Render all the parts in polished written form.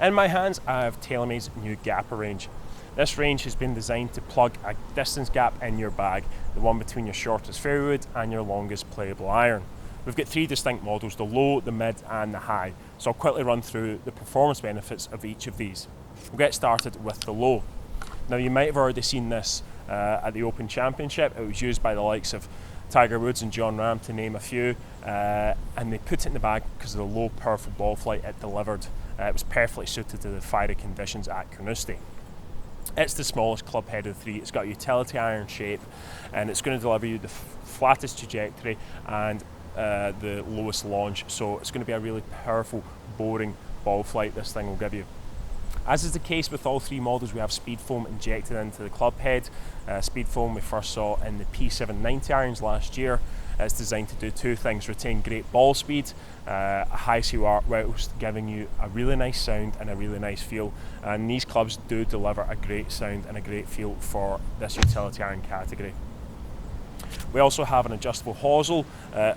In my hands, I have TaylorMade's new GAPR range. This range has been designed to plug a distance gap in your bag, the one between your shortest fairway and your longest playable iron. We've got three distinct models, the low, the mid and the high. So I'll quickly run through the performance benefits of each of these. We'll get started with the low. Now you might have already seen this at the Open Championship. It was used by the likes of Tiger Woods and John Ram, to name a few, and they put it in the bag because of the low, powerful ball flight it delivered. It was perfectly suited to the fiery conditions at Carnoustie. It's the smallest club head of the three. It's got a utility iron shape, and it's going to deliver you the flattest trajectory and the lowest launch. So it's going to be a really powerful, boring ball flight this thing will give you. As is the case with all three models, we have speed foam injected into the club head. Speed foam we first saw in the P790 irons last year. It's designed to do two things: retain great ball speed, a high COR, whilst giving you a really nice sound and a really nice feel. And these clubs do deliver a great sound and a great feel for this utility iron category. We also have an adjustable hosel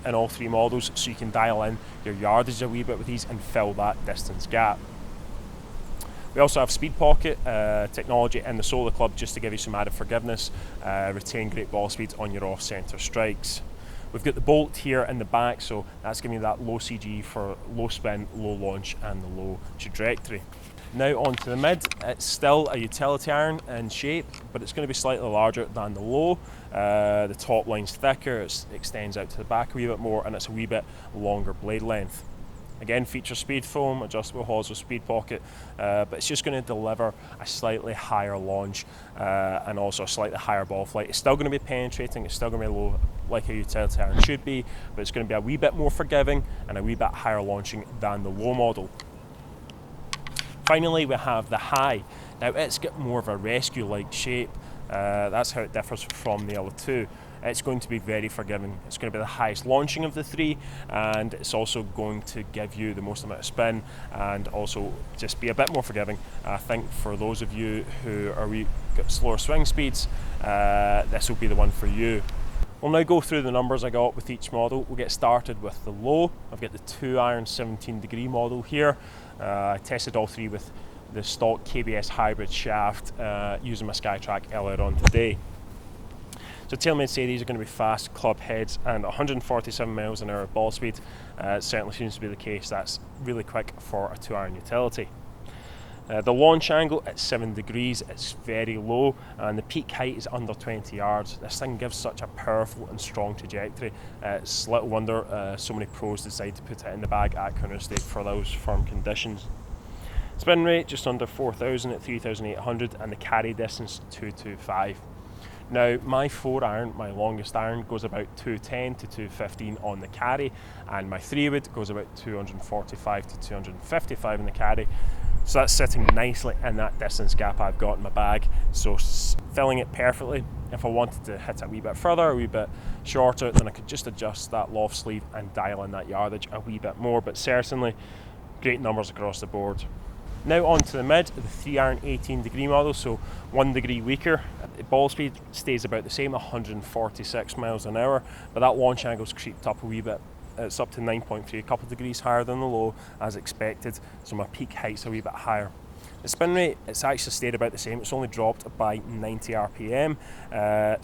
in all three models, so you can dial in your yardage a wee bit with these and fill that distance gap. We also have speed pocket technology in the sole of the club, just to give you some added forgiveness, retain great ball speeds on your off-centre strikes. We've got the bolt here in the back, so that's giving you that low CG for low spin, low launch and the low trajectory. Now on to the mid. It's still a utility iron in shape, but it's going to be slightly larger than the low. The top line's thicker, it extends out to the back a wee bit more, and it's a wee bit longer blade length. Again, features speed foam, adjustable hosel, speed pocket, but it's just going to deliver a slightly higher launch and also a slightly higher ball flight. It's still going to be penetrating, it's still going to be low like a utility iron should be, but it's going to be a wee bit more forgiving and a wee bit higher launching than the low model. Finally, we have the high. Now it's got more of a rescue-like shape. That's how it differs from the other two. It's going to be very forgiving. It's going to be the highest launching of the three, and it's also going to give you the most amount of spin and also just be a bit more forgiving. I think for those of you who are got slower swing speeds, this will be the one for you. We'll now go through the numbers I got with each model. We'll get started with the low. I've got the 2-iron 17-degree model here. I tested all three with the stock KBS hybrid shaft using my Skytrack earlier on today. So TaylorMade say these are going to be fast club heads and 147 miles an hour ball speed. It certainly seems to be the case. That's really quick for a 2-iron utility. The launch angle at 7 degrees, it's very low, and the peak height is under 20 yards. This thing gives such a powerful and strong trajectory. It's little wonder so many pros decide to put it in the bag at Carnoustie for those firm conditions. Spin rate just under 4,000 at 3,800, and the carry distance 225. Now my 4-iron, my longest iron, goes about 210 to 215 on the carry, and my 3-wood goes about 245 to 255 in the carry. So that's sitting nicely in that distance gap I've got in my bag, so filling it perfectly. If I wanted to hit it a wee bit further, a wee bit shorter, then I could just adjust that loft sleeve and dial in that yardage a wee bit more, but certainly great numbers across the board. Now on to the mid, the 3-iron 18-degree model, so 1 degree weaker. The ball speed stays about the same, 146 miles an hour, but that launch angle's creeped up a wee bit. It's up to 9.3, a couple of degrees higher than the low as expected, so my peak height's a wee bit higher. The spin rate, it's actually stayed about the same. It's only dropped by 90 RPM,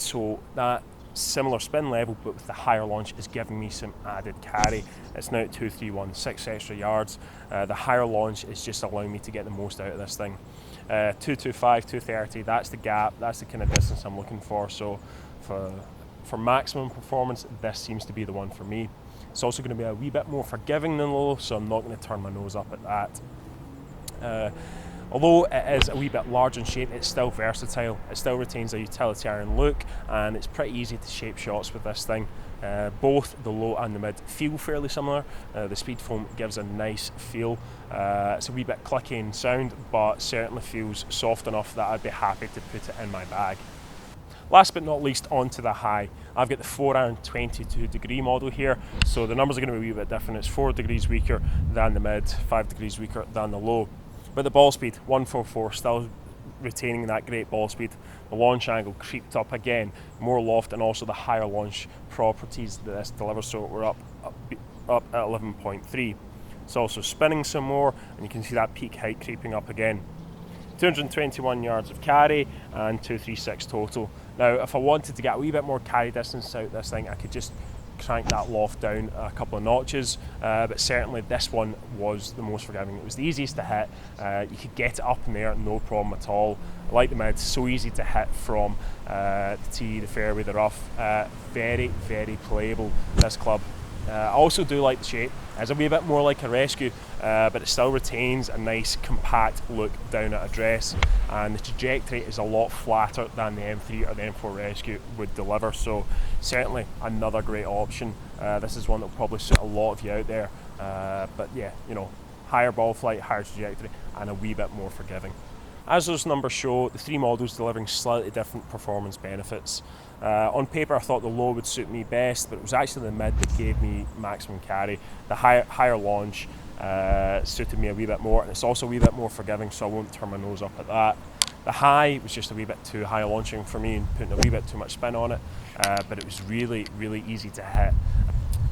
so that similar spin level but with the higher launch is giving me some added carry. It's now at 231, 6 extra yards. The higher launch is just allowing me to get the most out of this thing. 225, 230, that's the gap, that's the kind of distance I'm looking for. So for maximum performance, this seems to be the one for me. It's also going to be a wee bit more forgiving than low, so I'm not going to turn my nose up at that. Although it is a wee bit large in shape, it's still versatile. It still retains a utility iron look, and it's pretty easy to shape shots with this thing. Both the low and the mid feel fairly similar. The speed foam gives a nice feel. It's a wee bit clicky in sound, but certainly feels soft enough that I'd be happy to put it in my bag. Last but not least, onto the high. I've got the 4-iron 22-degree model here, so the numbers are going to be a wee bit different. It's 4 degrees weaker than the mid, 5 degrees weaker than the low. But the ball speed, 144, still retaining that great ball speed. The launch angle creeped up again, more loft, and also the higher launch properties that this delivers, so we're up at 11.3. It's also spinning some more, and you can see that peak height creeping up again. 221 yards of carry and 236 total. Now, if I wanted to get a wee bit more carry distance out of this thing, I could just crank that loft down a couple of notches, but certainly this one was the most forgiving. It was the easiest to hit. You could get it up in there, no problem at all. I like the mids, so easy to hit from the tee, the fairway, the rough. Very, very playable, this club. I also do like the shape. It's a wee bit more like a rescue, but it still retains a nice compact look down at address, and the trajectory is a lot flatter than the M3 or the M4 Rescue would deliver, so certainly another great option. This is one that will probably suit a lot of you out there, but yeah, you know, higher ball flight, higher trajectory, and a wee bit more forgiving. As those numbers show, the three models delivering slightly different performance benefits. On paper I thought the low would suit me best, but it was actually the mid that gave me maximum carry. The higher launch suited me a wee bit more, and it's also a wee bit more forgiving, so I won't turn my nose up at that. The high was just a wee bit too high launching for me and putting a wee bit too much spin on it, but it was really, really easy to hit.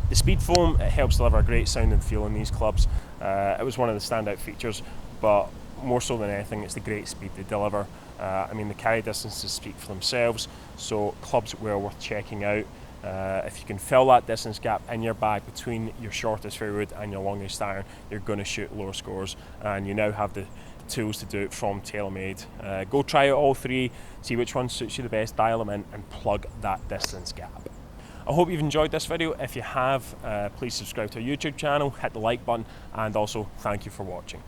The speed foam, it helps deliver a great sound and feel in these clubs. It was one of the standout features, but more so than anything, it's the great speed they deliver. I mean, the carry distances speak for themselves, so clubs well worth checking out. If you can fill that distance gap in your bag between your shortest fairway wood and your longest iron, you're going to shoot lower scores, and you now have the tools to do it from TaylorMade. Go try out all three, see which one suits you the best, dial them in and plug that distance gap. I hope you've enjoyed this video. If you have, please subscribe to our YouTube channel, hit the like button, and also thank you for watching.